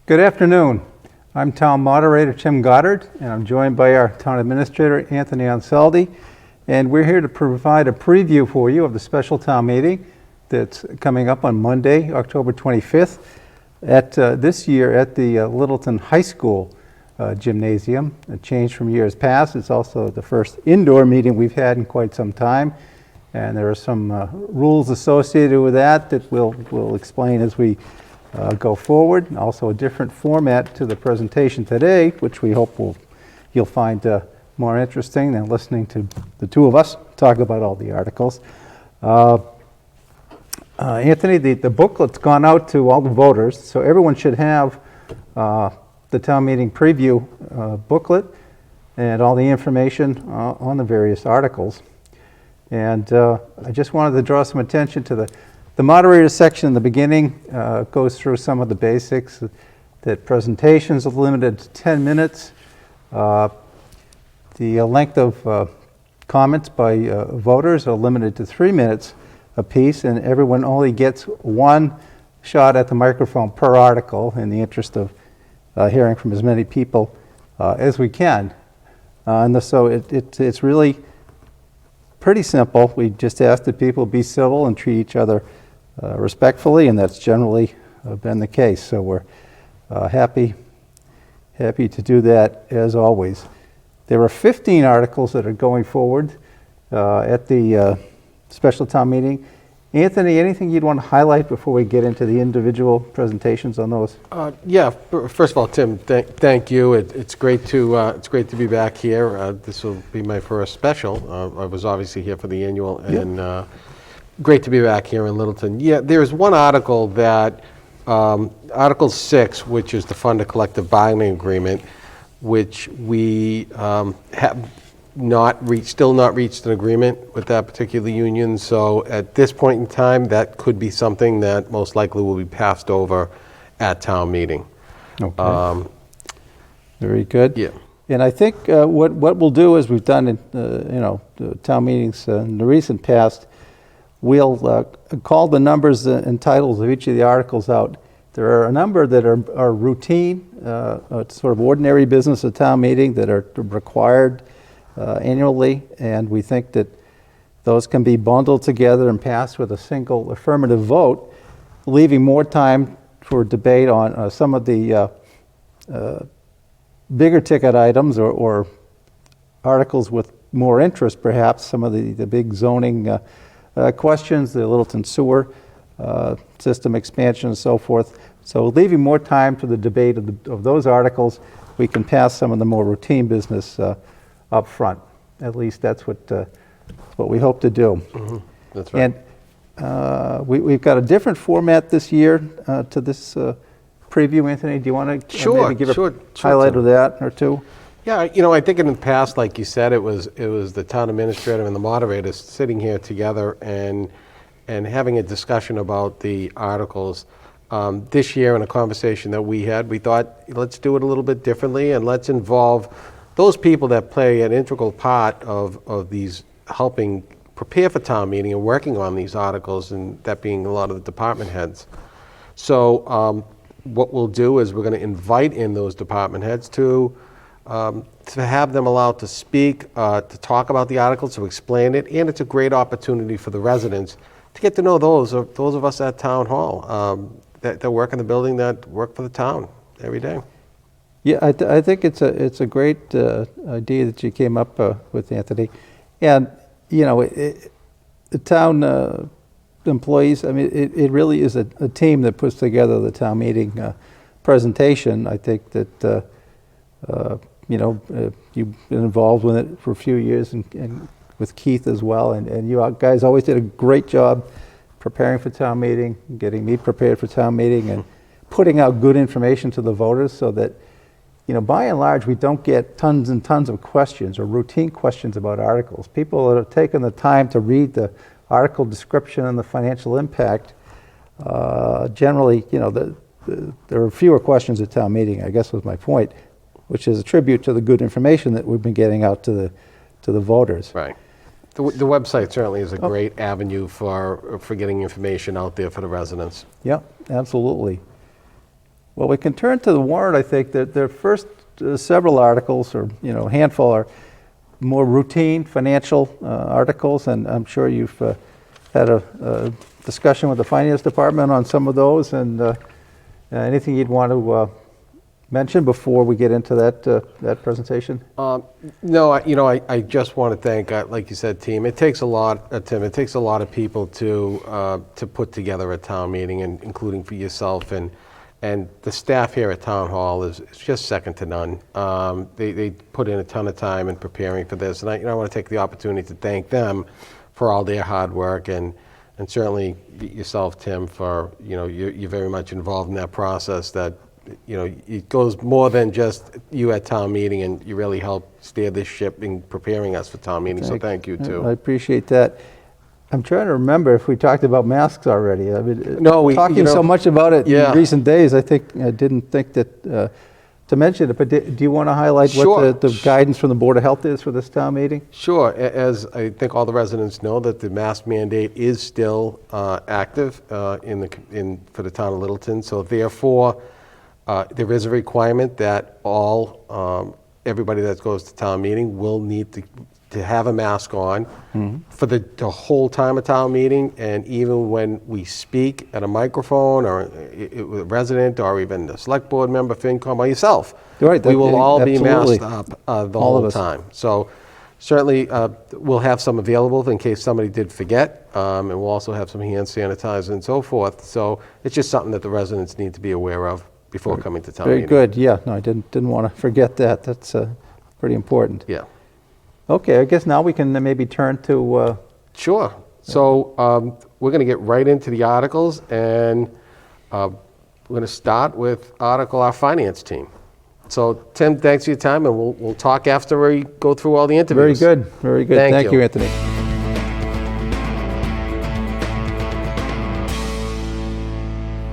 Good afternoon. I'm Town Moderator Tim Goddard, and I'm joined by our Town Administrator Anthony Ansaldi, and we're here to provide a preview for you of the special town meeting that's coming up on Monday, October 25th, at this year at the Littleton High School gymnasium. A change from years past. It's also the first indoor meeting we've had in quite some time, and there are some rules associated with that we'll explain as we go forward. And also a different format to the presentation today, which we hope you'll find more interesting than listening to the two of us talk about all the articles. Anthony, the booklet's gone out to all the voters, so everyone should have the town meeting preview booklet and all the information on the various articles. And I just wanted to draw some attention to the moderator section in the beginning. Goes through some of the basics, that presentations are limited to 10 minutes. The length of comments by voters are limited to 3 minutes apiece, and everyone only gets one shot at the microphone per article in the interest of hearing from as many people as we can. So it's really pretty simple. We just ask that people be civil and treat each other respectfully, and that's generally been the case. So we're happy to do that as always. There are 15 articles that are going forward at the special town meeting. Anthony, anything you'd want to highlight before we get into the individual presentations on those? Yeah. First of all, Tim, thank you. It's great to be back here. This will be my first special. I was obviously here for the annual, and great to be back here in Littleton. Yeah, there's one article that Article 6, which is to fund a collective bargaining agreement, which we have still not reached an agreement with that particular union. So at this point in time, that could be something that most likely will be passed over at town meeting. Okay. Very good. Yeah. And I think what we'll do, as we've done in the town meetings in the recent past, we'll call the numbers and titles of each of the articles out. There are a number that are routine, sort of ordinary business at town meeting that are required annually, and we think that those can be bundled together and passed with a single affirmative vote, leaving more time for debate on some of the bigger ticket items or articles with more interest, perhaps some of the big zoning questions, the Littleton sewer system expansion and so forth. So leaving more time to the debate of those articles, we can pass some of the more routine business up front. At least that's what we hope to do. Mm-hmm. That's right. And we've got a different format this year to this preview. Anthony, do you want to maybe give a highlight of that or two? Yeah, I think in the past, like you said, it was the town administrator and the moderators sitting here together and having a discussion about the articles. This year, in a conversation that we had, we thought, let's do it a little bit differently, and let's involve those people that play an integral part of these helping prepare for town meeting and working on these articles, and that being a lot of the department heads. So what we'll do is we're going to invite in those department heads to have them allowed to speak, to talk about the articles, to explain it, and it's a great opportunity for the residents to get to know those of us at Town Hall that work in the building, that work for the town every day. Yeah, I think it's a great idea that you came up with, Anthony. And, the town employees, I mean, it really is a team that puts together the town meeting presentation. I think that, you've been involved with it for a few years and with Keith as well. And you guys always did a great job preparing for town meeting, getting me prepared for town meeting, and putting out good information to the voters so that, by and large, we don't get tons and tons of questions or routine questions about articles. People that have taken the time to read the article description and the financial impact, generally, there are fewer questions at town meeting, I guess was my point, which is a tribute to the good information that we've been getting out to the voters. Right. The website certainly is a great avenue for getting information out there for the residents. Yeah, absolutely. Well, we can turn to the warrant. I think that the first several articles, or handful, are more routine financial articles, and I'm sure you've had a discussion with the finance department on some of those. And anything you'd want to mention before we get into that presentation? No, I just want to thank, like you said, team. It takes a lot, Tim. It takes a lot of people to put together a town meeting, and including for yourself and the staff here at Town Hall is just second to none. They put in a ton of time in preparing for this, and I want to take the opportunity to thank them for all their hard work, and certainly yourself, Tim, for you're very much involved in that process. That it goes more than just you at town meeting, and you really help steer this ship in preparing us for town meeting. So thank you too. I appreciate that. I'm trying to remember if we talked about masks already. I mean, No, talking so much about it Yeah. in recent days, I didn't think that to mention it. But do you want to highlight Sure. what the guidance from the Board of Health is for this town meeting? Sure. As I think all the residents know, that the mask mandate is still active for the town of Littleton. So therefore, there is a requirement that everybody that goes to town meeting will need to have a mask on for the whole time of town meeting, and even when we speak at a microphone, or a resident, or even the select board member, FinCom, or yourself. Right, We will all be absolutely. masked up the All of whole us. time. So certainly we'll have some available in case somebody did forget, and we'll also have some hand sanitizer and so forth. So it's just something that the residents need to be aware of before coming to town Very meeting. good. Yeah. No, I didn't want to forget that. That's pretty important. Yeah. Okay. I guess now we can maybe turn to. Sure. So we're going to get right into the articles, and we're going to start with our finance team. So Tim, thanks for your time, and we'll talk after we go through all the Very interviews. good. Very good. Thank Thank you. you, Anthony.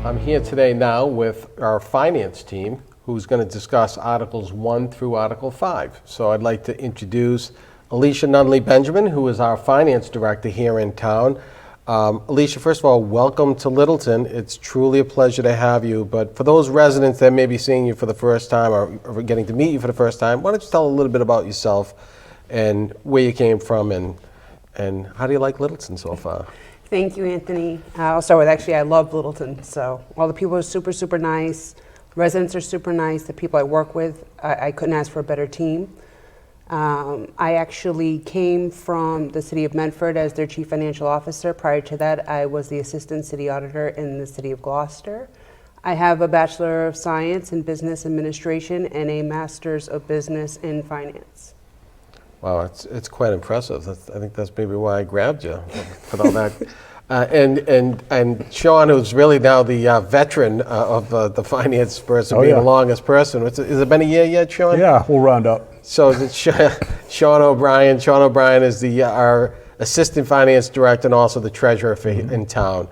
I'm here today now with our finance team, who's going to discuss Articles 1 through Article 5. So I'd like to introduce Alicia Nunley-Benjamin, who is our finance director here in town. Alicia, first of all, welcome to Littleton. It's truly a pleasure to have you. But for those residents that may be seeing you for the first time, or getting to meet you for the first time, why don't you tell a little bit about yourself and where you came from, and how do you like Littleton so far? Thank you, Anthony. I'll start with, actually, I love Littleton. So all the people are super, super nice. Residents are super nice. The people I work with, I couldn't ask for a better team. I actually came from the city of Medford as their chief financial officer. Prior to that, I was the assistant city auditor in the city of Gloucester. I have a Bachelor of Science in Business Administration and a Master's of Business in Finance. Wow, it's quite impressive. I think that's maybe why I grabbed you for all that. And Sean, who's really now the veteran of the finance person, being yeah. the longest person. Has it been a year yet, Sean? Yeah, we'll round up. So it's Sean O'Brien. Sean O'Brien is our assistant finance director and also the treasurer in town.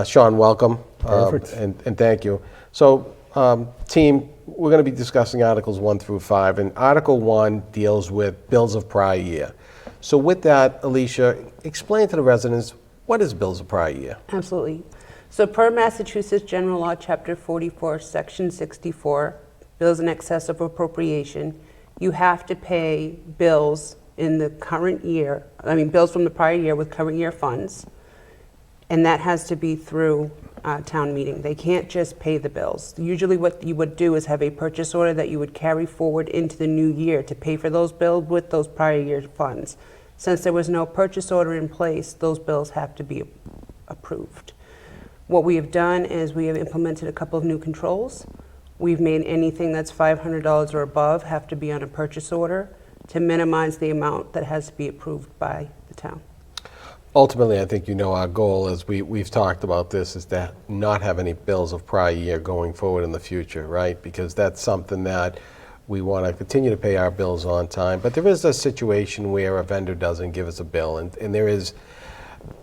Sean, welcome. Perfect. And thank you. So, team, we're going to be discussing Articles 1 through 5, and Article 1 deals with bills of prior year. So with that, Alicia, explain to the residents, what is bills of prior year? Absolutely. So per Massachusetts General Law, Chapter 44, Section 64, bills in excess of appropriation, you have to pay bills in the current year, bills from the prior year with current year funds, and that has to be through town meeting. They can't just pay the bills. Usually what you would do is have a purchase order that you would carry forward into the new year to pay for those bills with those prior year funds. Since there was no purchase order in place, those bills have to be approved. What we have done is we have implemented a couple of new controls. We've made anything that's $500 or above have to be on a purchase order to minimize the amount that has to be approved by the town. Ultimately, I think our goal, as we've talked about this, is to not have any bills of prior year going forward in the future, right? Because that's something that we want to continue to pay our bills on time. But there is a situation where a vendor doesn't give us a bill. And there is,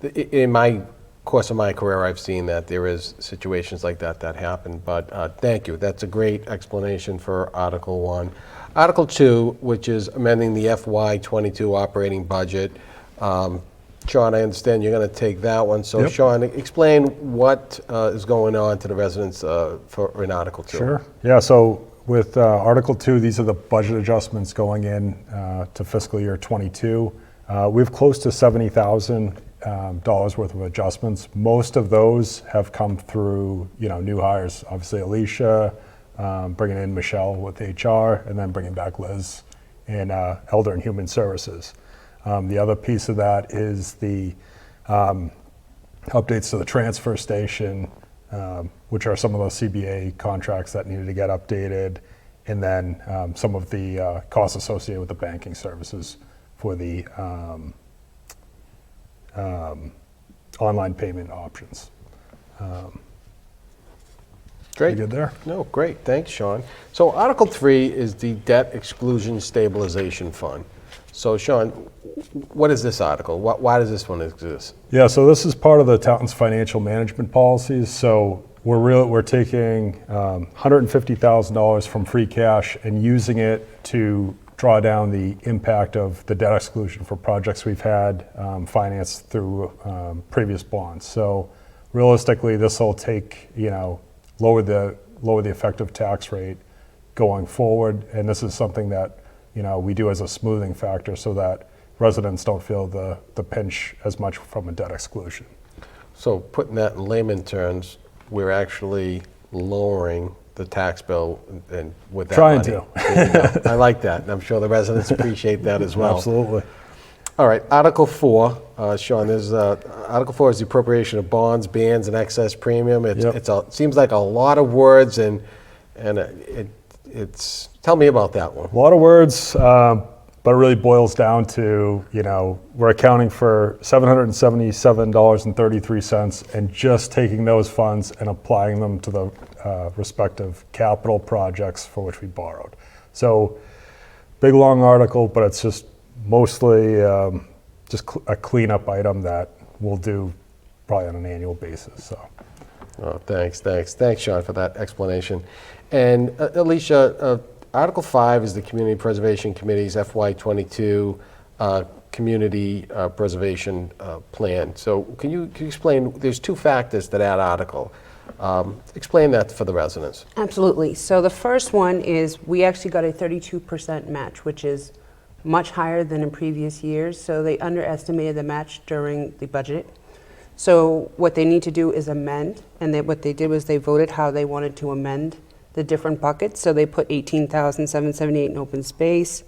in my course of my career, I've seen that there is situations like that happen. But thank you. That's a great explanation for Article 1. Article 2, which is amending the FY22 operating budget. Sean, I understand you're going to take that one. So, Yep. Sean, explain what is going on to the residents in Article 2. Sure. Yeah, so with Article 2, these are the budget adjustments going in to fiscal year '22. We have close to $70,000 worth of adjustments. Most of those have come through, new hires. Obviously, Alicia, bringing in Michelle with HR, and then bringing back Liz in Elder and Human Services. The other piece of that is the updates to the transfer station, which are some of those CBA contracts that needed to get updated, and then some of the costs associated with the banking services for the online payment options. Great. You good there? No, great. Thanks, Sean. So Article 3 is the Debt Exclusion Stabilization Fund. So, Sean, what is this article? Why does this one exist? Yeah, so this is part of the town's financial management policies. So we're taking $150,000 from free cash and using it to draw down the impact of the debt exclusion for projects we've had financed through previous bonds. So realistically, this will take, lower the effective tax rate going forward, and this is something that we do as a smoothing factor so that residents don't feel the pinch as much from a debt exclusion. So putting that in layman terms, we're actually lowering the tax bill and with that Trying money. to. There you go. I like that, and I'm sure the residents appreciate that as well. Absolutely. All right, Article 4, Sean, there's, Article 4 is the appropriation of bonds, bans, and excess premium. It seems like a lot of words, and it's, tell me about that one. A lot of words, but it really boils down to, we're accounting for $777.33 and just taking those funds and applying them to the respective capital projects for which we borrowed. So, big long article, but it's just mostly just a cleanup item that we'll do probably on an annual basis. So. Oh, thanks, Sean, for that explanation. And Alicia, Article 5 is the Community Preservation Committee's FY22 Community Preservation Plan. So can you explain, there's two factors to that article. Explain that for the residents. Absolutely. So the first one is we actually got a 32% match, which is much higher than in previous years. So they underestimated the match during the budget. So what they need to do is amend, and what they did was they voted how they wanted to amend the different buckets. So they put $18,778 in open space,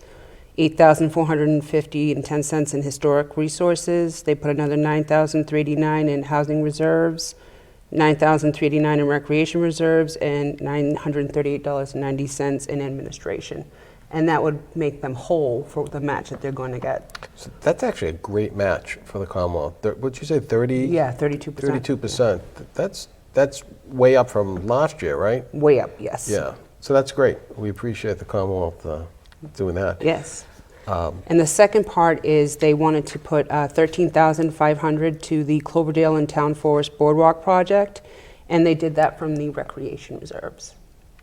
$8,450.10 in historic resources. They put another $9,389 in housing reserves, $9,389 in recreation reserves, and $938.90 in administration. And that would make them whole for the match that they're going to get. So that's actually a great match for the Commonwealth. What'd you say, 30? Yeah, 32%. 32%. That's way up from last year, right? Way up, yes. Yeah. So that's great. We appreciate the Commonwealth doing that. Yes. And the second part is they wanted to put $13,500 to the Cloverdale and Town Forest Boardwalk project, and they did that from the recreation reserves.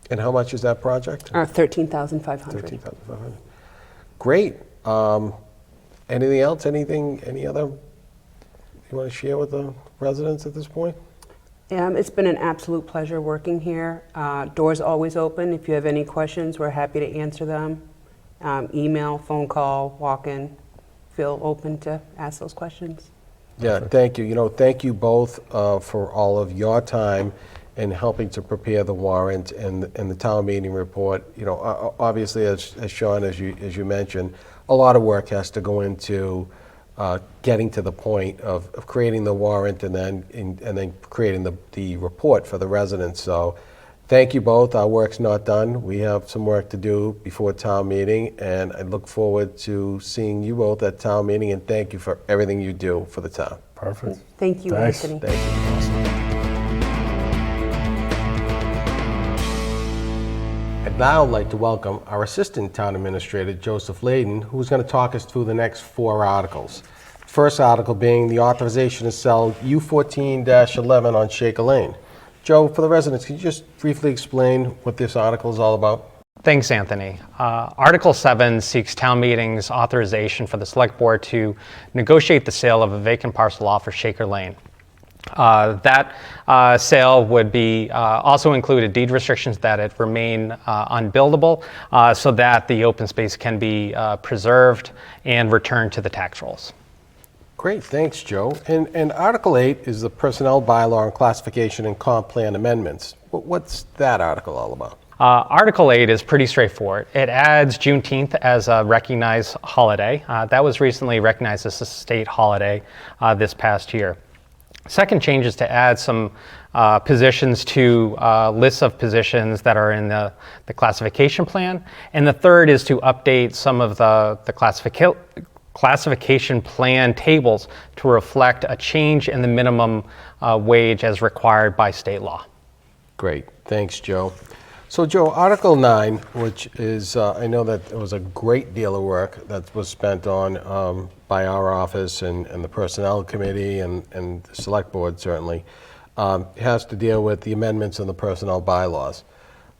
And how much is that project? $13,500. $13,500. Great. Anything else? Any other you want to share with the residents at this point? It's been an absolute pleasure working here. Doors always open. If you have any questions, we're happy to answer them. Email, phone call, walk-in. Feel open to ask those questions. Yeah, thank you. Thank you both for all of your time in helping to prepare the warrant and the town meeting report. Obviously, as Sean, as you mentioned, a lot of work has to go into getting to the point of creating the warrant and then creating the report for the residents. So thank you both. Our work's not done. We have some work to do before town meeting, and I look forward to seeing you both at town meeting, and thank you for everything you do for the town. Perfect. Thank you, Thanks. Anthony. Thank you. I'd now like to welcome our Assistant Town Administrator, Joseph Layden, who's going to talk us through the next 4 articles. First article being the authorization to sell U14-11 on Shaker Lane. Joe, for the residents, can you just briefly explain what this article is all about? Thanks, Anthony. Article 7 seeks town meeting's authorization for the Select Board to negotiate the sale of a vacant parcel off of Shaker Lane. That sale would be also included deed restrictions that it remain unbuildable so that the open space can be preserved and returned to the tax rolls. Great, thanks, Joe. And Article 8 is the Personnel Bylaw and Classification and Comp Plan Amendments. What's that article all about? Article 8 is pretty straightforward. It adds Juneteenth as a recognized holiday. That was recently recognized as a state holiday this past year. Second change is to add some positions to lists of positions that are in the classification plan. And the third is to update some of the classification plan tables to reflect a change in the minimum wage as required by state law. Great, thanks, Joe. So, Joe, Article 9, which is, I know that it was a great deal of work that was spent on by our office and the Personnel Committee and the Select Board, certainly, has to deal with the amendments in the personnel bylaws.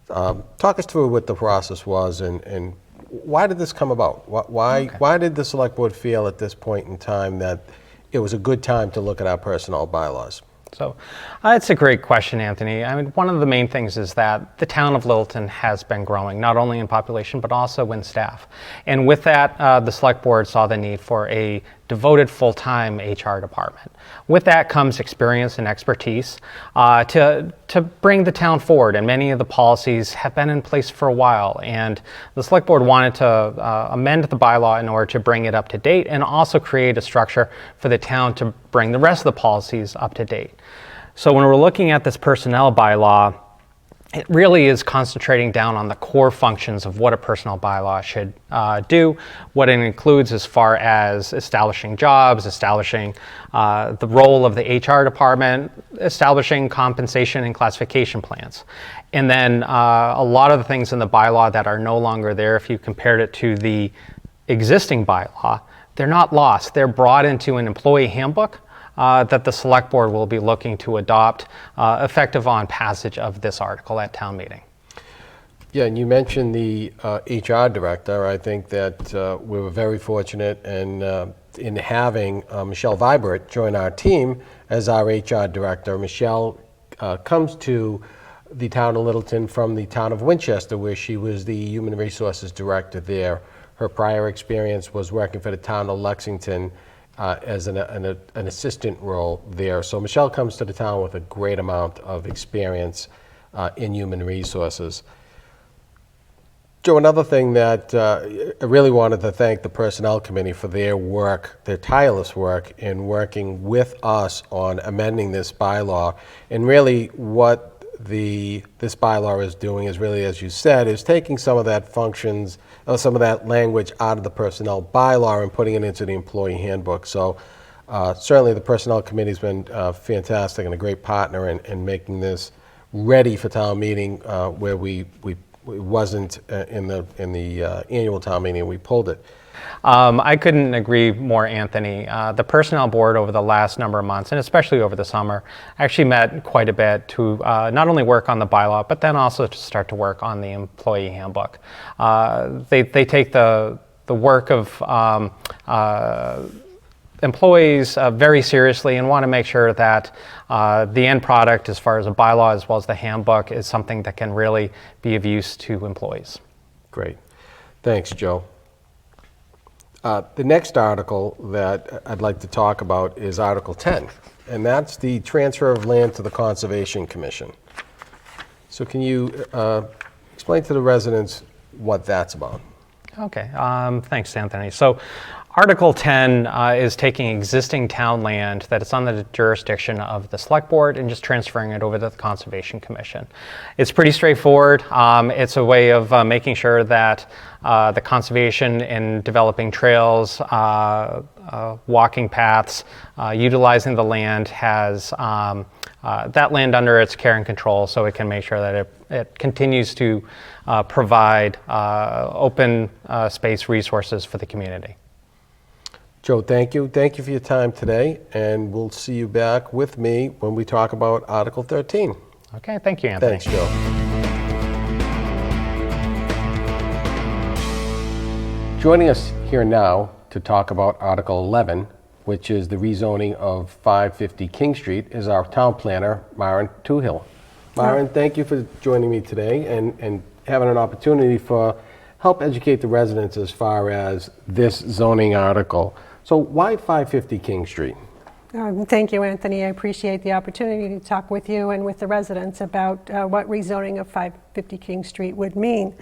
Talk us through what the process was and why did this come about? Why did the Select Board feel at this point in time that it was a good time to look at our personnel bylaws? So it's a great question, Anthony. I mean, one of the main things is that the town of Littleton has been growing, not only in population, but also in staff. And with that, the Select Board saw the need for a devoted full-time HR department. With that comes experience and expertise to bring the town forward. And many of the policies have been in place for a while. And the Select Board wanted to amend the bylaw in order to bring it up to date and also create a structure for the town to bring the rest of the policies up to date. So when we're looking at this personnel bylaw, it really is concentrating down on the core functions of what a personnel bylaw should do, what it includes as far as establishing jobs, establishing the role of the HR department, establishing compensation and classification plans. And then a lot of the things in the bylaw that are no longer there, if you compared it to the existing bylaw, they're not lost. They're brought into an employee handbook that the Select Board will be looking to adopt effective on passage of this article at town meeting. Yeah, and you mentioned the HR director. I think that we were very fortunate in having Michelle Vibert join our team as our HR director. Michelle comes to the town of Littleton from the town of Winchester, where she was the human resources director there. Her prior experience was working for the town of Lexington as an assistant role there. So Michelle comes to the town with a great amount of experience in human resources. Joe, another thing that I really wanted to thank the Personnel Committee for their work, their tireless work in working with us on amending this bylaw. And really what this bylaw is doing is really, as you said, is taking some of that functions, some of that language out of the personnel bylaw and putting it into the employee handbook. So certainly the Personnel Committee has been fantastic and a great partner in making this ready for town meeting where it wasn't in the annual town meeting. We pulled it. I couldn't agree more, Anthony. The Personnel Board over the last number of months, and especially over the summer, actually met quite a bit to not only work on the bylaw, but then also to start to work on the employee handbook. They take the work of employees very seriously and want to make sure that the end product, as far as a bylaw as well as the handbook, is something that can really be of use to employees. Great. Thanks, Joe. The next article that I'd like to talk about is Article 10, and that's the transfer of land to the Conservation Commission. So can you explain to the residents what that's about? Okay, thanks, Anthony. So Article 10 is taking existing town land that is under the jurisdiction of the Select Board and just transferring it over to the Conservation Commission. It's pretty straightforward. It's a way of making sure that the conservation in developing trails, walking paths, utilizing the land has that land under its care and control, so it can make sure that it continues to provide open space resources for the community. Joe, thank you. Thank you for your time today, and we'll see you back with me when we talk about Article 13. Okay, thank you, Anthony. Thanks, Joe. Joining us here now to talk about Article 11, which is the rezoning of 550 King Street, is our town planner, Myron Toohill. Myron, thank you for joining me today and having an opportunity for help educate the residents as far as this zoning article. So why 550 King Street? Thank you, Anthony. I appreciate the opportunity to talk with you and with the residents about what rezoning of 550 King Street would mean.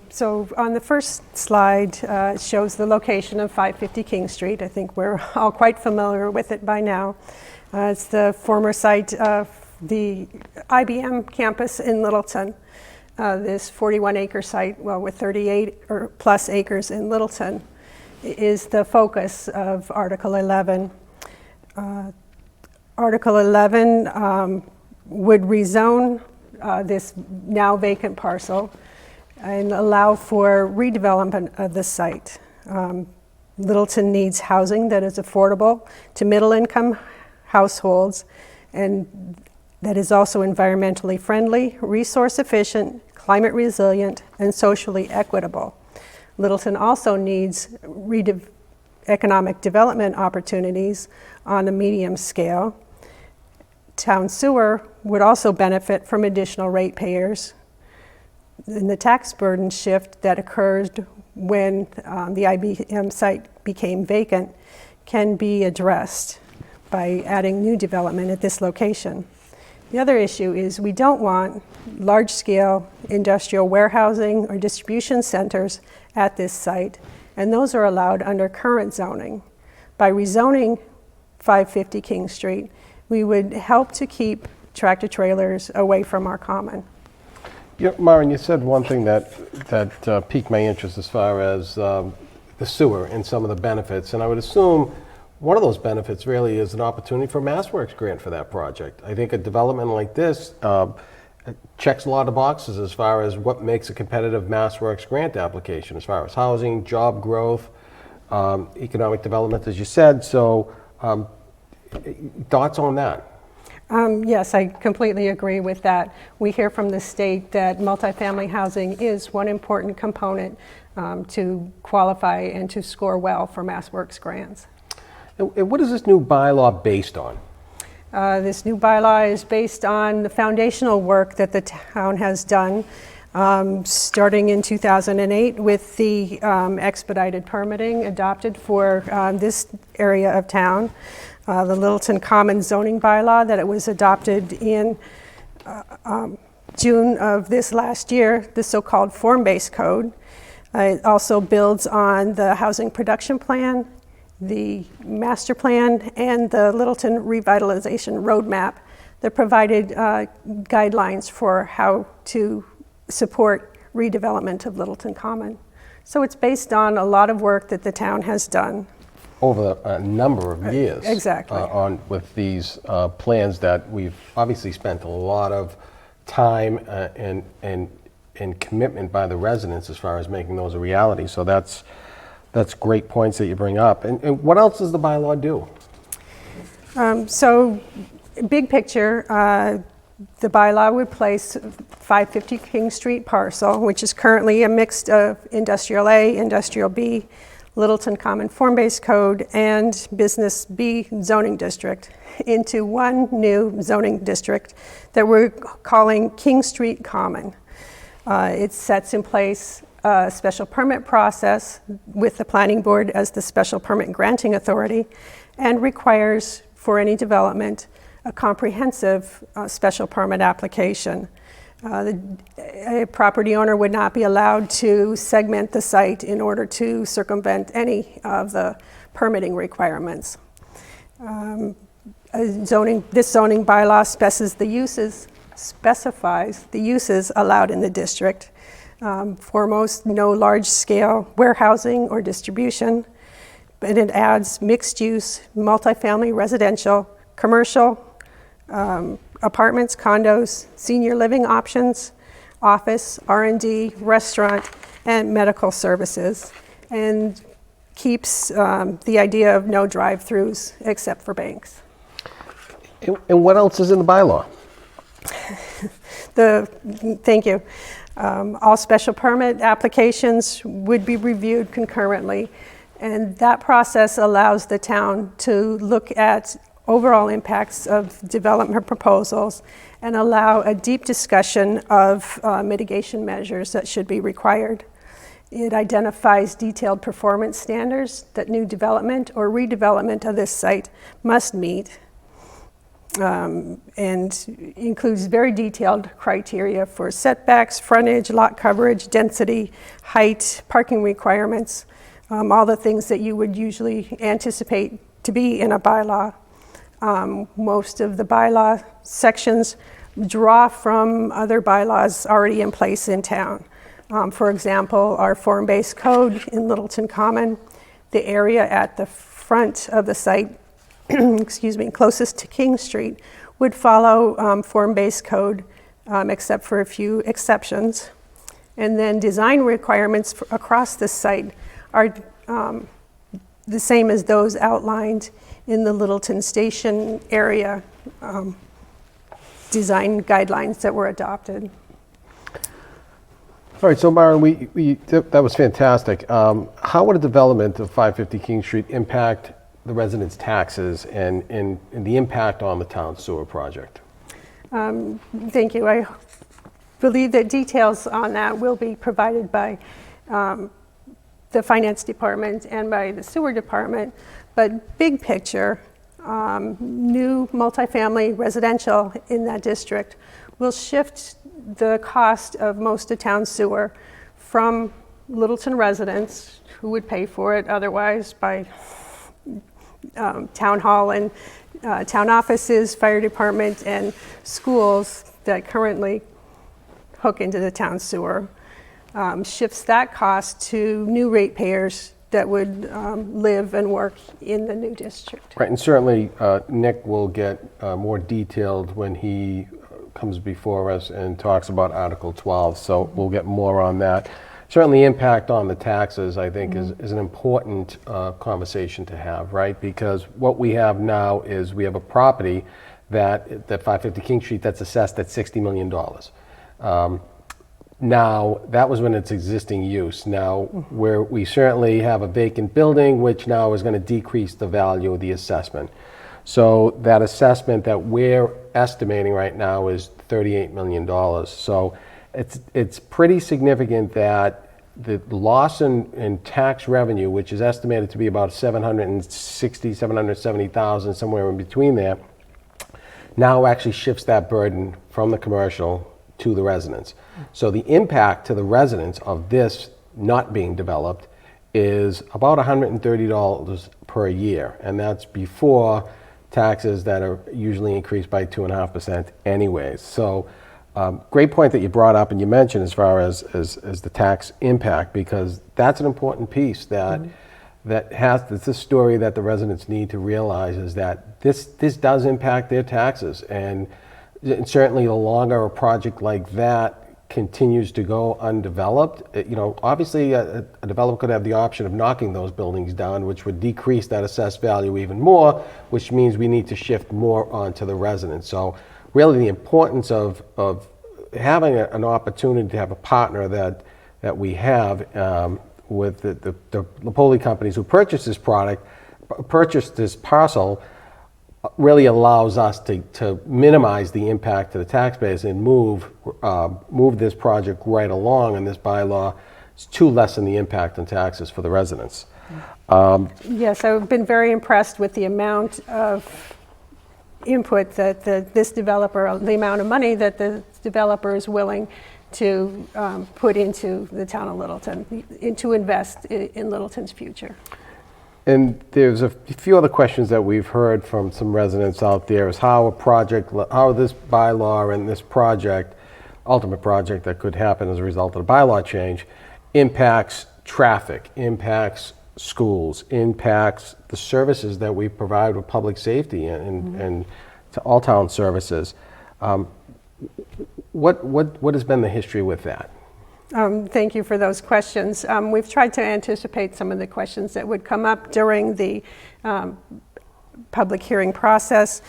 So on the first slide, it shows the location of 550 King Street. I think we're all quite familiar with it by now. It's the former site of the IBM campus in Littleton. This 41-acre site, well, with 38 or plus acres in Littleton, is the focus of Article 11. Article 11 would rezone this now vacant parcel and allow for redevelopment of the site. Littleton needs housing that is affordable to middle-income households and that is also environmentally friendly, resource efficient, climate resilient, and socially equitable. Littleton also needs economic development opportunities on a medium scale. Town sewer would also benefit from additional ratepayers. And the tax burden shift that occurred when the IBM site became vacant can be addressed by adding new development at this location. The other issue is we don't want large-scale industrial warehousing or distribution centers at this site, and those are allowed under current zoning. By rezoning 550 King Street, we would help to keep tractor trailers away from our common. Yeah, Myron, you said one thing that piqued my interest as far as the sewer and some of the benefits, and I would assume one of those benefits really is an opportunity for a MassWorks grant for that project. I think a development like this checks a lot of boxes as far as what makes a competitive MassWorks grant application, as far as housing, job growth, economic development, as you said. So thoughts on that? Yes, I completely agree with that. We hear from the state that multifamily housing is one important component to qualify and to score well for MassWorks grants. And what is this new bylaw based on? This new bylaw is based on the foundational work that the town has done starting in 2008 with the expedited permitting adopted for this area of town. The Littleton Common zoning bylaw that it was adopted in June of this last year, the so-called form-based code. It also builds on the housing production plan, the master plan, and the Littleton revitalization roadmap that provided guidelines for how to support redevelopment of Littleton Common. So it's based on a lot of work that the town has done. Over a number of years. Exactly. With these plans that we've obviously spent a lot of time and commitment by the residents as far as making those a reality. So that's great points that you bring up. And what else does the bylaw do? So big picture, the bylaw would place 550 King Street parcel, which is currently a mix of Industrial A, Industrial B, Littleton Common Form-Based Code, and Business B zoning district, into one new zoning district that we're calling King Street Common. It sets in place a special permit process with the planning board as the special permit granting authority, and requires for any development a comprehensive special permit application. A property owner would not be allowed to segment the site in order to circumvent any of the permitting requirements. This zoning bylaw specifies the uses allowed in the district. Foremost, no large-scale warehousing or distribution, but it adds mixed-use, multifamily residential, commercial, apartments, condos, senior living options, office, R&D, restaurant, and medical services, and keeps the idea of no drive-throughs except for banks. And what else is in the bylaw? Thank you. All special permit applications would be reviewed concurrently, and that process allows the town to look at overall impacts of development proposals and allow a deep discussion of mitigation measures that should be required. It identifies detailed performance standards that new development or redevelopment of this site must meet, and includes very detailed criteria for setbacks, frontage, lot coverage, density, height, parking requirements, all the things that you would usually anticipate to be in a bylaw. Most of the bylaw sections draw from other bylaws already in place in town. For example, our form-based code in Littleton Common, the area at the front of the site, excuse me, closest to King Street, would follow form-based code, except for a few exceptions. And then design requirements across the site are the same as those outlined in the Littleton Station area design guidelines that were adopted. All right, so Myron, that was fantastic. How would a development of 550 King Street impact the residents' taxes and the impact on the town sewer project? Thank you. I believe that details on that will be provided by the finance department and by the sewer department. But big picture, new multifamily residential in that district will shift the cost of most of town sewer from Littleton residents, who would pay for it otherwise by town hall and town offices, fire department, and schools that currently hook into the town sewer, shifts that cost to new ratepayers that would live and work in the new district. Right, and certainly Nick will get more detailed when he comes before us and talks about Article 12, so we'll get more on that. Certainly impact on the taxes, I think, is an important conversation to have, right? Because what we have now is we have a property that 550 King Street that's assessed at $60 million. Now, that was when it's existing use. Now, where we certainly have a vacant building, which now is going to decrease the value of the assessment. So that assessment that we're estimating right now is $38 million. So it's pretty significant that the loss in tax revenue, which is estimated to be about $770,000, somewhere in between there, now actually shifts that burden from the commercial to the residents. So the impact to the residents of this not being developed is about $130 per year, and that's before taxes that are usually increased by 2.5% anyways. So great point that you brought up and you mentioned as far as the tax impact, because that's an important piece that it's a story that the residents need to realize, is that this does impact their taxes. And certainly the longer a project like that continues to go undeveloped, obviously a developer could have the option of knocking those buildings down, which would decrease that assessed value even more, which means we need to shift more onto the residents. So really the importance of having an opportunity to have a partner that we have with the Napoli companies who purchased this parcel, really allows us to minimize the impact to the tax base and move this project right along in this bylaw to lessen the impact on taxes for the residents. Yes, I've been very impressed with the amount of input that this developer, the amount of money that the developer is willing to put into the town of Littleton, to invest in Littleton's future. And there's a few other questions that we've heard from some residents out there, is how this bylaw and this project, ultimate project that could happen as a result of the bylaw change, impacts traffic, impacts schools, impacts the services that we provide with public safety and to all town services. What has been the history with that? Thank you for those questions. We've tried to anticipate some of the questions that would come up during the public hearing process.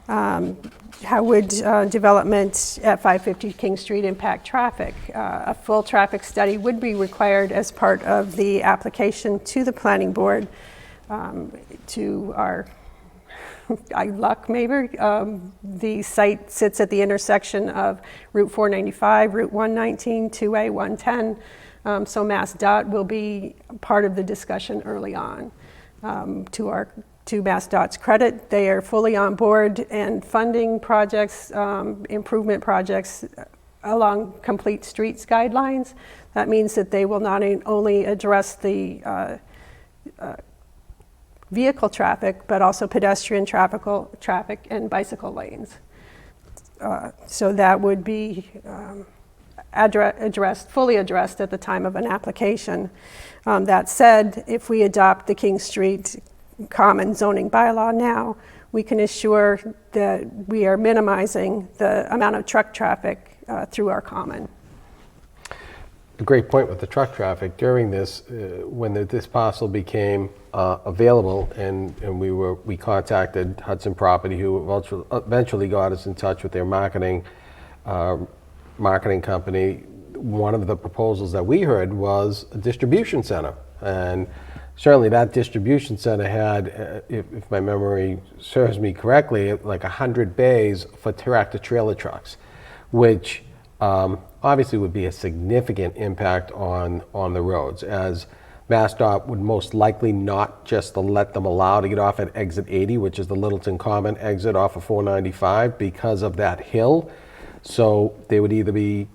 How would development at 550 King Street impact traffic? A full traffic study would be required as part of the application to the planning board. To our luck, maybe, the site sits at the intersection of Route 495, Route 119, 2A 110. So MassDOT will be part of the discussion early on. To MassDOT's credit, they are fully on board and funding projects, improvement projects along complete streets guidelines. That means that they will not only address the vehicle traffic, but also pedestrian traffic and bicycle lanes. So that would be fully addressed at the time of an application. That said, if we adopt the King Street Common zoning bylaw now, we can assure that we are minimizing the amount of truck traffic through our common. A great point with the truck traffic. During this, when this parcel became available, and we contacted Hudson Property, who eventually got us in touch with their marketing company. One of the proposals that we heard was a distribution center, and certainly that distribution center had, if my memory serves me correctly, like 100 bays for tractor-trailer trucks, which obviously would be a significant impact on the roads, as MassDOT would most likely not just let them allow to get off at exit 80, which is the Littleton Common exit off of 495, because of that hill. So they would either be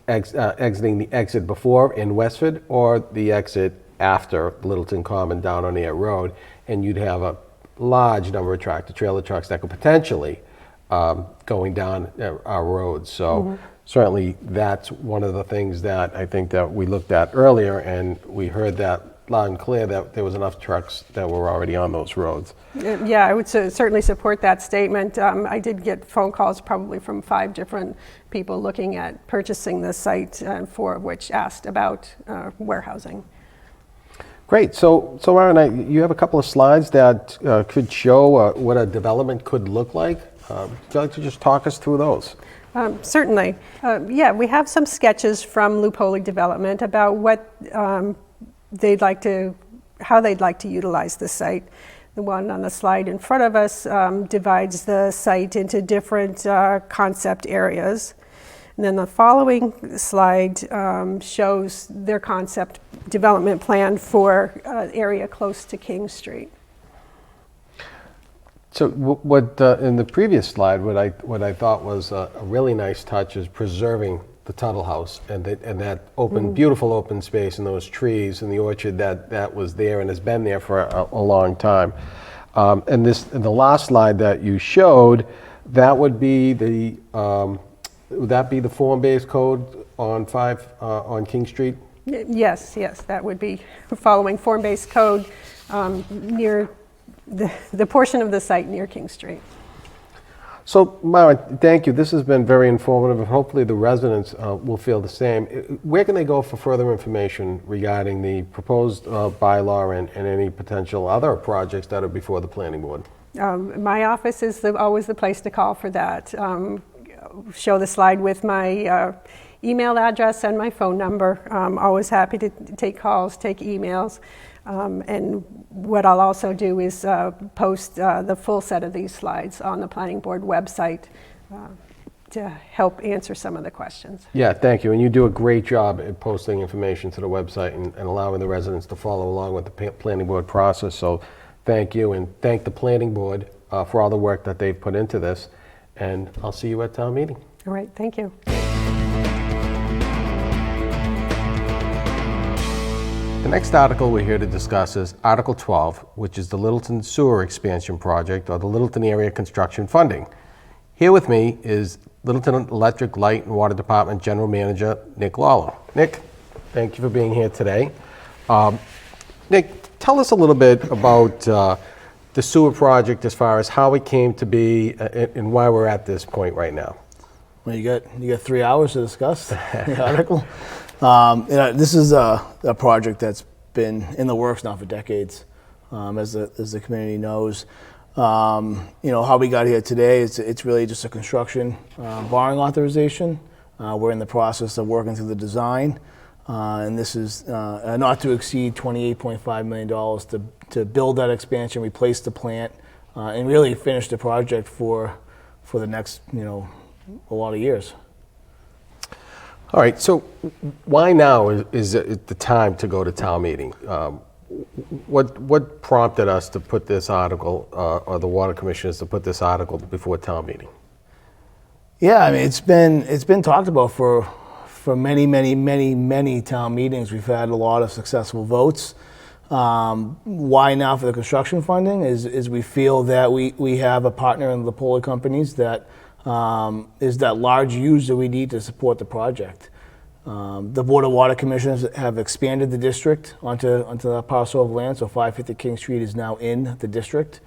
exiting the exit before in Westford or the exit after Littleton Common down on Air Road, and you'd have a large number of tractor-trailer trucks that could potentially going down our roads. So certainly that's one of the things that I think that we looked at earlier, and we heard that loud and clear that there was enough trucks that were already on those roads. Yeah, I would certainly support that statement. I did get phone calls probably from 5 different people looking at purchasing the site, 4 of which asked about warehousing. Great. So Aaron, you have a couple of slides that could show what a development could look like. Would you like to just talk us through those? Certainly. Yeah, we have some sketches from Lupoli Development about what how they'd like to utilize the site. The one on the slide in front of us divides the site into different concept areas. And then the following slide shows their concept development plan for an area close to King Street. So what in the previous slide, what I thought was a really nice touch is preserving the Tuttle House and that open, beautiful open space and those trees and the orchard that was there and has been there for a long time. And the last slide that you showed, that would be the would that be the form-based code on on King Street? Yes, that would be following form-based code near the portion of the site near King Street. So, Myron, thank you. This has been very informative, and hopefully the residents will feel the same. Where can they go for further information regarding the proposed bylaw and any potential other projects that are before the planning board? My office is always the place to call for that. Show the slide with my email address and my phone number. I'm always happy to take calls, take emails. And what I'll also do is post the full set of these slides on the planning board website to help answer some of the questions. Yeah, thank you. And you do a great job at posting information to the website and allowing the residents to follow along with the planning board process. So thank you, and thank the planning board for all the work that they've put into this. And I'll see you at town meeting. All right, thank you. The next article we're here to discuss is Article 12, which is the Littleton Sewer Expansion Project, or the Littleton Area Construction Funding. Here with me is Littleton Electric, Light, and Water Department General Manager Nick Lawler. Nick, thank you for being here today. Nick, tell us a little bit about the sewer project as far as how it came to be and why we're at this point right now. Well, you got 3 hours to discuss the article. This is a project that's been in the works now for decades, as the community knows. You know, how we got here today, it's really just a construction borrowing authorization. We're in the process of working through the design, and this is not to exceed $28.5 million to build that expansion, replace the plant, and really finish the project for the next, you know, a lot of years. All right, so why now is it the time to go to town meeting? What prompted us to put this article, or the water commissioners to put this article before town meeting? Yeah, I mean, it's been talked about for many town meetings. We've had a lot of successful votes. Why now for the construction funding is we feel that we have a partner in the Littleton companies that is that large user we need to support the project. The Board of Water Commissioners have expanded the district onto that parcel of land, so 550 King Street is now in the district.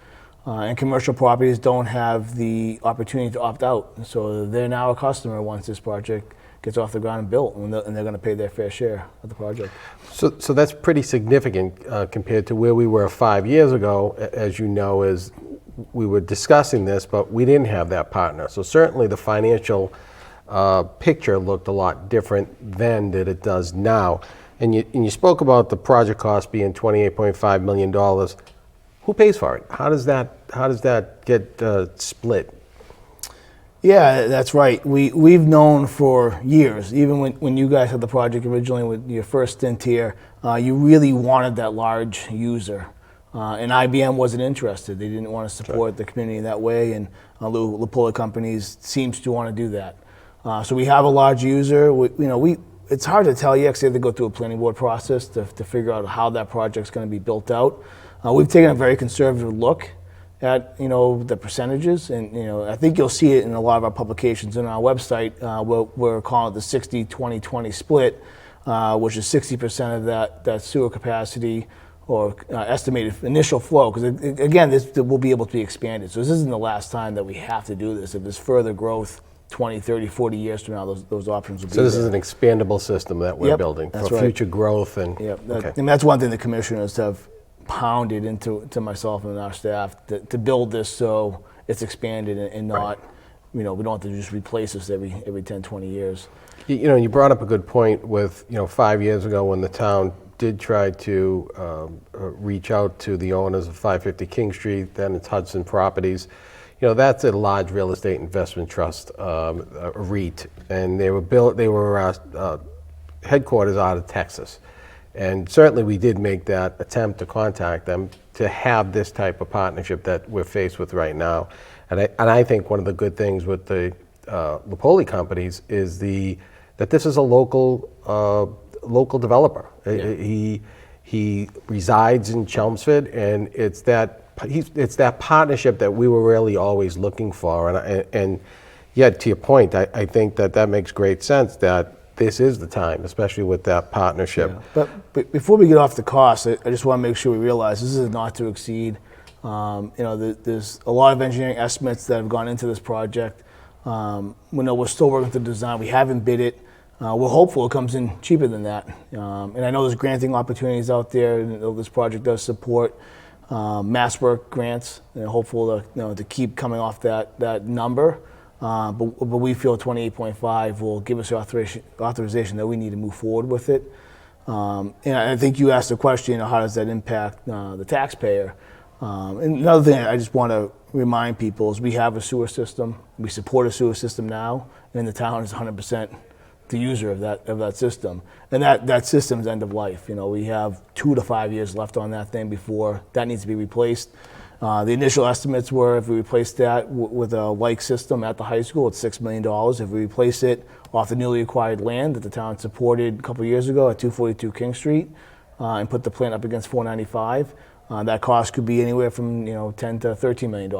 And commercial properties don't have the opportunity to opt out. So they're now a customer once this project gets off the ground and built, and they're going to pay their fair share of the project. So that's pretty significant compared to where we were 5 years ago. As you know, as we were discussing this, but we didn't have that partner. So certainly the financial picture looked a lot different then than it does now. And you spoke about the project cost being $28.5 million. Who pays for it? How does that get split? Yeah, that's right. We've known for years, even when you guys had the project originally with your first stint here, you really wanted that large user. And IBM wasn't interested. They didn't want to support the community in that way, and Littleton companies seems to want to do that. So we have a large user. It's hard to tell yet because they have to go through a planning board process to figure out how that project's going to be built out. We've taken a very conservative look at the percentages, and I think you'll see it in a lot of our publications. On our website, we're calling it the 60-20-20 split, which is 60% of that sewer capacity or estimated initial flow, because again, this will be able to be expanded. So this isn't the last time that we have to do this. If there's further growth 20, 30, 40 years from now, those options will be there. So this is an expandable system that we're building for right. future growth. And Okay. And that's one thing the commissioners have pounded into myself and our staff to build this so it's expanded and not, we don't have to just replace this every 10, 20 years. You brought up a good point with, 5 years ago when the town did try to reach out to the owners of 550 King Street, then it's Hudson Properties. That's a large real estate investment trust, a REIT, and they were headquarters out of Texas. And certainly we did make that attempt to contact them to have this type of partnership that we're faced with right now. And I think one of the good things with the Littleton companies is that this is a local developer. Yeah. He resides in Chelmsford, and it's that partnership that we were really always looking for. And yet, to your point, I think that makes great sense that this is the time, especially with that partnership. Yeah. But before we get off the cost, I just want to make sure we realize this is not to exceed. There's a lot of engineering estimates that have gone into this project. We're still working through the design. We haven't bid it. We're hopeful it comes in cheaper than that. And I know there's granting opportunities out there. This project does support mass work grants, and hopeful to keep coming off that number. But we feel 28.5 will give us the authorization that we need to move forward with it. And I think you asked the question, how does that impact the taxpayer? And another thing I just want to remind people is we have a sewer system. We support a sewer system now, and the town is 100% the user of that system. And that system's end of life. We have 2 to 5 years left on that thing before that needs to be replaced. The initial estimates were if we replace that with a like system at the high school, it's $6 million. If we replace it off the newly acquired land that the town supported a couple of years ago at 242 King Street and put the plant up against 495, that cost could be anywhere from $10 to $13 million.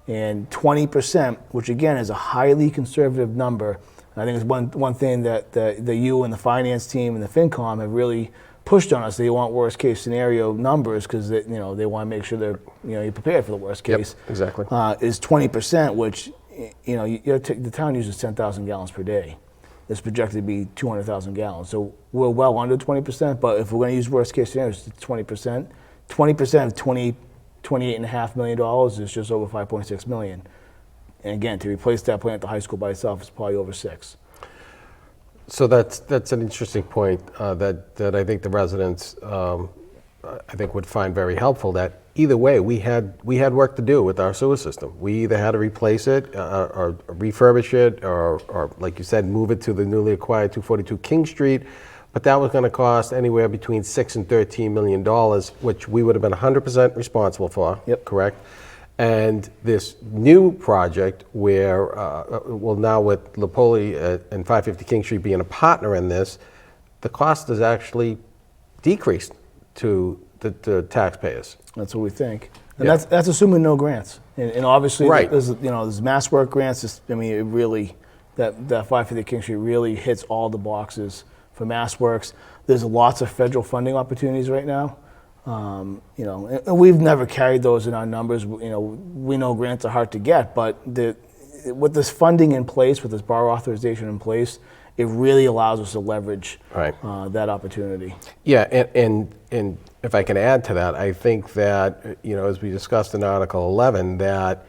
And 20%, which again is a highly conservative number, I think it's one thing that you and the finance team and the FinCom have really pushed on us. They want worst case scenario numbers because they want to make sure you're prepared for the worst case. Yep, exactly. Is 20%, which the town uses 10,000 gallons per day. It's projected to be 200,000 gallons. So we're well under 20%. But if we're going to use worst case scenarios, it's 20%. 20% of $28.5 million is just over $5.6 million. And again, to replace that plant at the high school by itself is probably over $6 million. So that's an interesting point that I think the residents I think would find very helpful. That either way, we had work to do with our sewer system. We either had to replace it, or refurbish it, or like you said, move it to the newly acquired 242 King Street. But that was going to cost anywhere between $6 and $13 million, which we would have been 100% responsible for. Yep. Correct. And this new project where, well, now with Lipoli and 550 King Street being a partner in this, the cost is actually decreased to the taxpayers. That's what we think. And Yeah. that's assuming no grants. And obviously, Right. there's mass work grants. I mean, it really, that 550 King Street really hits all the boxes for mass works. There's lots of federal funding opportunities right now. And we've never carried those in our numbers. We know grants are hard to get, but with this funding in place, with this borrow authorization in place, it really allows us to leverage Right. that opportunity. Yeah, and if I can add to that, I think that, as we discussed in Article 11, that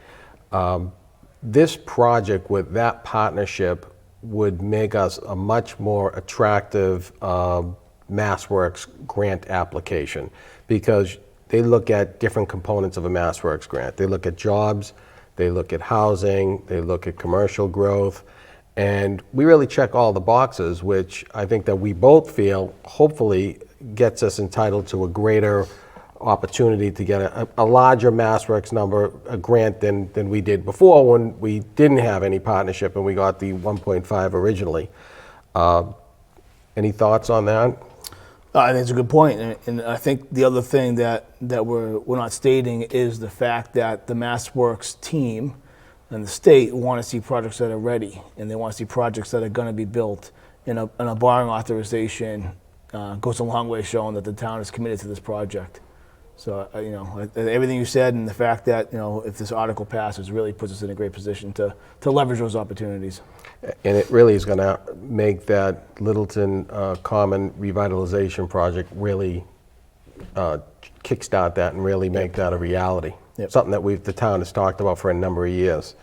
this project with that partnership would make us a much more attractive MassWorks grant application, because they look at different components of a MassWorks grant. They look at jobs, they look at housing, they look at commercial growth, and we really check all the boxes, which I think that we both feel hopefully gets us entitled to a greater opportunity to get a larger MassWorks number, a grant than we did before when we didn't have any partnership and we got the 1.5 originally. Any thoughts on that? I think it's a good point, and I think the other thing that we're not stating is the fact that the MassWorks team and the state want to see projects that are ready, and they want to see projects that are going to be built. And a borrowing authorization goes a long way showing that the town is committed to this project. So, everything you said, and the fact that, if this article passes, really puts us in a great position to leverage those opportunities. And it really is going to make that Littleton Common Revitalization Project really kickstart that and really make that a reality. Yep. Something that the town has talked about for a number of years.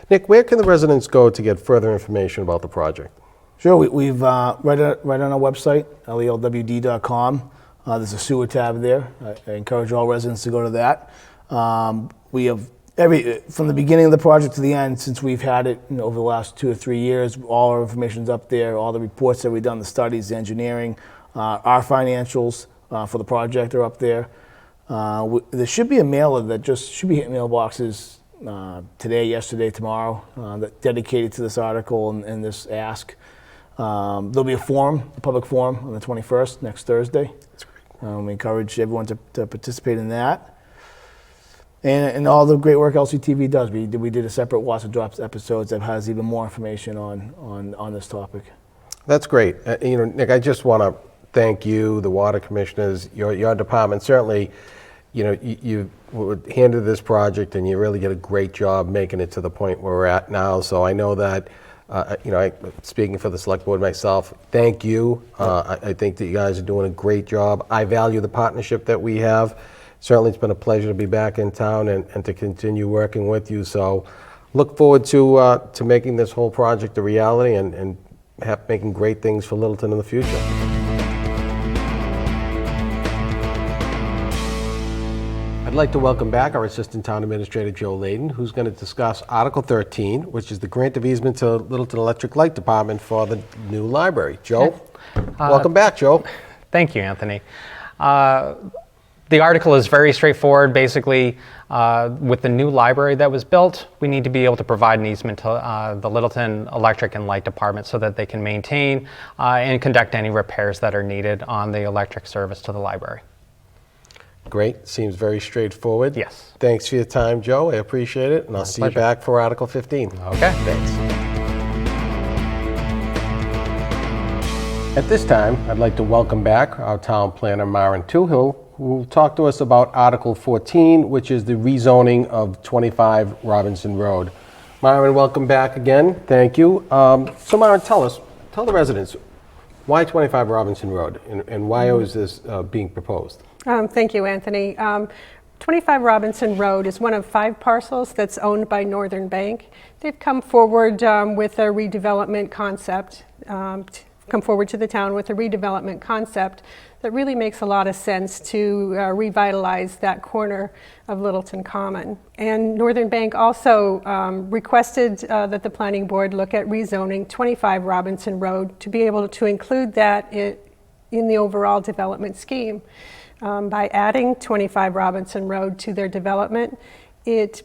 Nick, where can the residents go to get further information about the project? Sure, we've right on our website, lelwd.com. There's a sewer tab there. I encourage all residents to go to that. We have from the beginning of the project to the end, since we've had it over the last 2 or 3 years, all our information's up there, all the reports that we've done, the studies, the engineering, our financials for the project are up there. There should be a mailer that just should be hitting mailboxes today, yesterday, tomorrow, that dedicated to this article and this ask. There'll be a public forum on the 21st, next Thursday. We encourage everyone to participate in that. And all the great work LCTV does. We did a separate Watts and Drops episodes that has even more information on this topic. That's great. Nick, I just want to thank you, the water commissioners, your department. Certainly, you were handed this project and you really did a great job making it to the point where we're at now. So I know that, speaking for the select board myself, thank you. I think that you guys are doing a great job. I value the partnership that we have. Certainly, it's been a pleasure to be back in town and to continue working with you. So look forward to making this whole project a reality and making great things for Littleton in the future. I'd like to welcome back our Assistant Town Administrator, Joe Layden, who's going to discuss Article 13, which is the grant of easement to Littleton Electric Light Department for the new library. Joe, welcome back, Joe. Thank you, Anthony. The article is very straightforward. Basically, with the new library that was built, we need to be able to provide an easement to the Littleton Electric and Light Department so that they can maintain and conduct any repairs that are needed on the electric service to the library. Great. Seems very straightforward. Yes. Thanks for your time, Joe. I appreciate it. And I'll see you back for Article 15. Okay. Thanks. At this time, I'd like to welcome back our town planner, Myron Toohill, who will talk to us about Article 14, which is the rezoning of 25 Robinson Road. Myron, welcome back again. Thank you. So Myron, tell the residents, why 25 Robinson Road and why is this being proposed? Thank you, Anthony. 25 Robinson Road is one of 5 parcels that's owned by Northern Bank. They've come forward with a redevelopment concept, come forward to the town with a redevelopment concept that really makes a lot of sense to revitalize that corner of Littleton Common. And Northern Bank also requested that the planning board look at rezoning 25 Robinson Road to be able to include that in the overall development scheme. By adding 25 Robinson Road to their development, it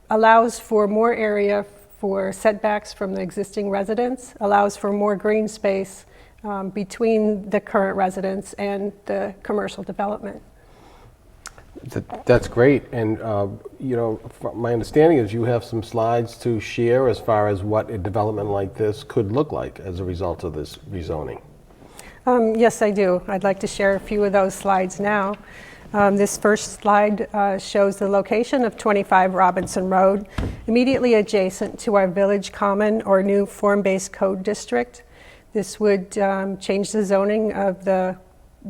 allows for more area for setbacks from the existing residents, allows for more green space between the current residents and the commercial development. That's great. And, my understanding is you have some slides to share as far as what a development like this could look like as a result of this rezoning. Yes, I do. I'd like to share a few of those slides now. This first slide shows the location of 25 Robinson Road, immediately adjacent to our Village Common or new form-based code district. This would change the zoning of the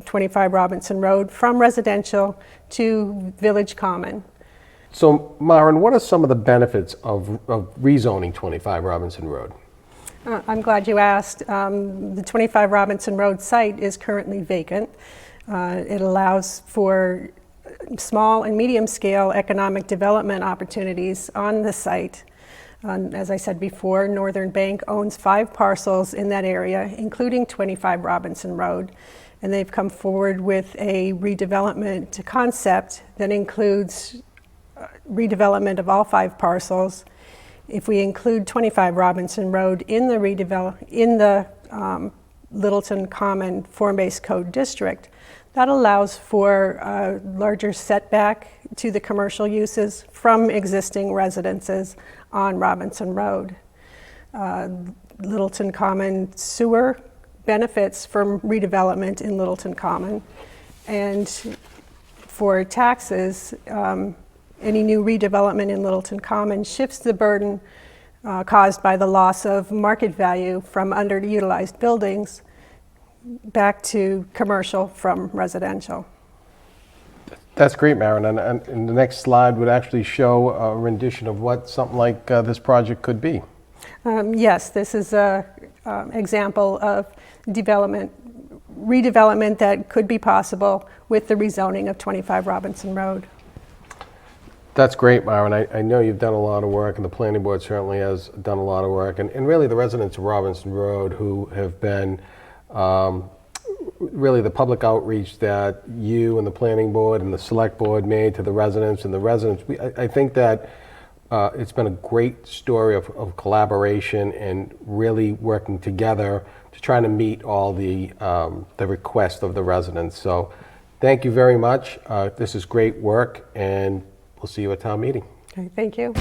25 Robinson Road from residential to Village Common. So, Myron, what are some of the benefits of rezoning 25 Robinson Road? I'm glad you asked. The 25 Robinson Road site is currently vacant. It allows for small and medium scale economic development opportunities on the site. As I said before, Northern Bank owns 5 parcels in that area, including 25 Robinson Road. And they've come forward with a redevelopment concept that includes redevelopment of all 5 parcels. If we include 25 Robinson Road in the Littleton Common form-based code district, that allows for a larger setback to the commercial uses from existing residences on Robinson Road. Littleton Common sewer benefits from redevelopment in Littleton Common, and for taxes, any new redevelopment in Littleton Common shifts the burden caused by the loss of market value from underutilized buildings back to commercial from residential. That's great, Myron. And the next slide would actually show a rendition of what something like this project could be. Yes, this is an example of redevelopment that could be possible with the rezoning of 25 Robinson Road. That's great, Myron. I know you've done a lot of work, and the planning board certainly has done a lot of work. And really the residents of Robinson Road who have been really the public outreach that you and the planning board and the select board made to the residents. And the residents, I think that it's been a great story of collaboration and really working together to try to meet all the requests of the residents. So thank you very much. This is great work, and we'll see you at town meeting. Okay, thank you.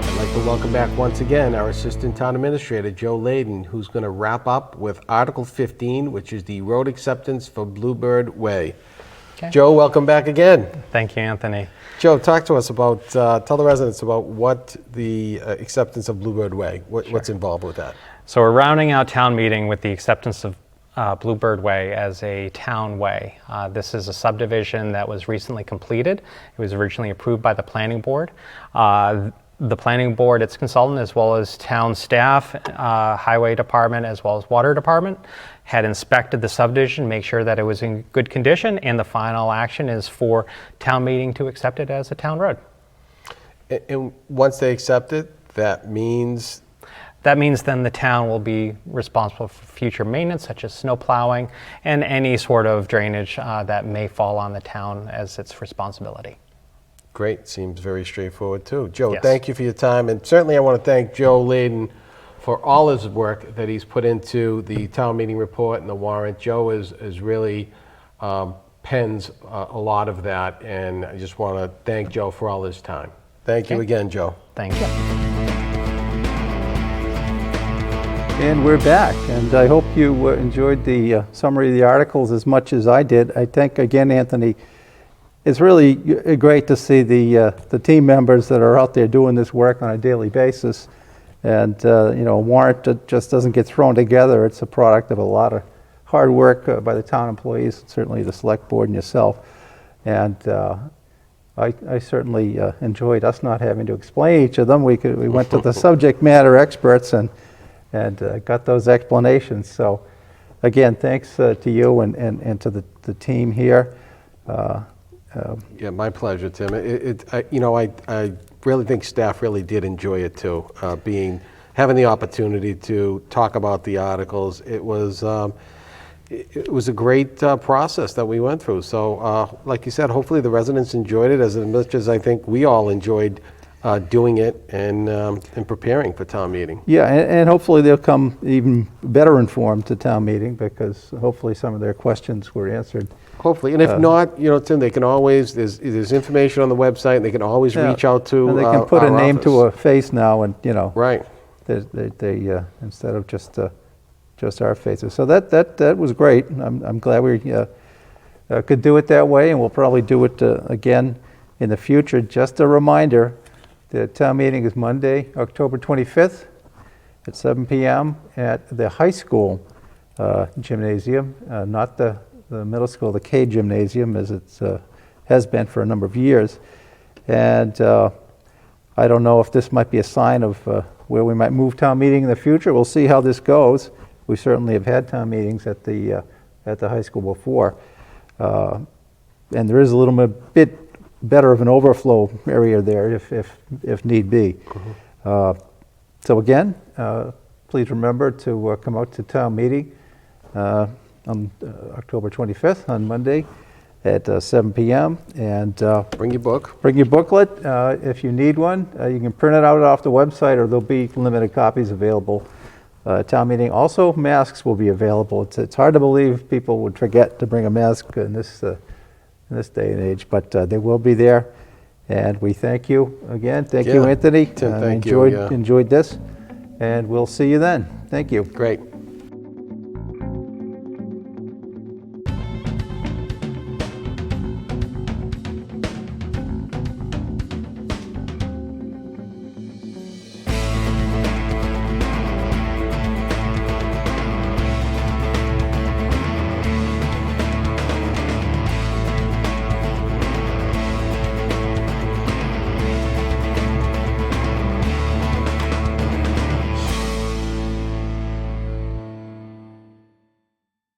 I'd like to welcome back once again our Assistant Town Administrator, Joe Layden, who's going to wrap up with Article 15, which is the road acceptance for Bluebird Way. Okay. Joe, welcome back again. Thank you, Anthony. Joe, talk to us about, tell the residents about what the acceptance of Bluebird Way, what's involved with that. So we're rounding out town meeting with the acceptance of Bluebird Way as a town way. This is a subdivision that was recently completed. It was originally approved by the planning board. The planning board, its consultant, as well as town staff, highway department, as well as water department, had inspected the subdivision, make sure that it was in good condition, and the final action is for town meeting to accept it as a town road. And once they accept it, that means? That means then the town will be responsible for future maintenance, such as snow plowing and any sort of drainage that may fall on the town as its responsibility. Great, seems very straightforward too. Joe, Yes. Thank you for your time, and certainly I want to thank Joe Layden for all his work that he's put into the town meeting report and the warrant. Joe is really pens a lot of that, and I just want to thank Joe for all his time. Thank you again, Joe. Thank you. And we're back, and I hope you enjoyed the summary of the articles as much as I did. I think, again, Anthony, it's really great to see the team members that are out there doing this work on a daily basis. And, a warrant that just doesn't get thrown together. It's a product of a lot of hard work by the town employees, certainly the select board and yourself. And I certainly enjoyed us not having to explain each of them. We went to the subject matter experts and got those explanations. So again, thanks to you and to the team here. Yeah, my pleasure, Tim. I really think staff really did enjoy it too, having the opportunity to talk about the articles. It was a great process that we went through. So, like you said, hopefully the residents enjoyed it as much as I think we all enjoyed doing it and preparing for town meeting. Yeah, and hopefully they'll come even better informed to town meeting, because hopefully some of their questions were answered. Hopefully, and if not, Tim, they can always, there's information on the website, and they can always Yeah, reach out to and they can put our a name office. to a face now, and Right. they instead of just our faces. So that was great. I'm glad we could do it that way, and we'll probably do it again in the future. Just a reminder, the town meeting is Monday, October 25th at 7 p.m. at the high school gymnasium, not the middle school, the K gymnasium, as it has been for a number of years. And I don't know if this might be a sign of where we might move town meeting in the future. We'll see how this goes. We certainly have had town meetings at the high school before. And there is a little bit better of an overflow area there if need be. So again, please remember to come out to town meeting on October 25th, on Monday at 7 p.m. And Bring your book. bring your booklet if you need one. You can print it out off the website, or there'll be limited copies available. Town meeting. Also, masks will be available. It's hard to believe people would forget to bring a mask in this day and age, but they will be there. And we thank you again. Thank you, Yeah. Anthony. Tim, thank you, yeah. Enjoyed this, and we'll see you then. Thank you. Great.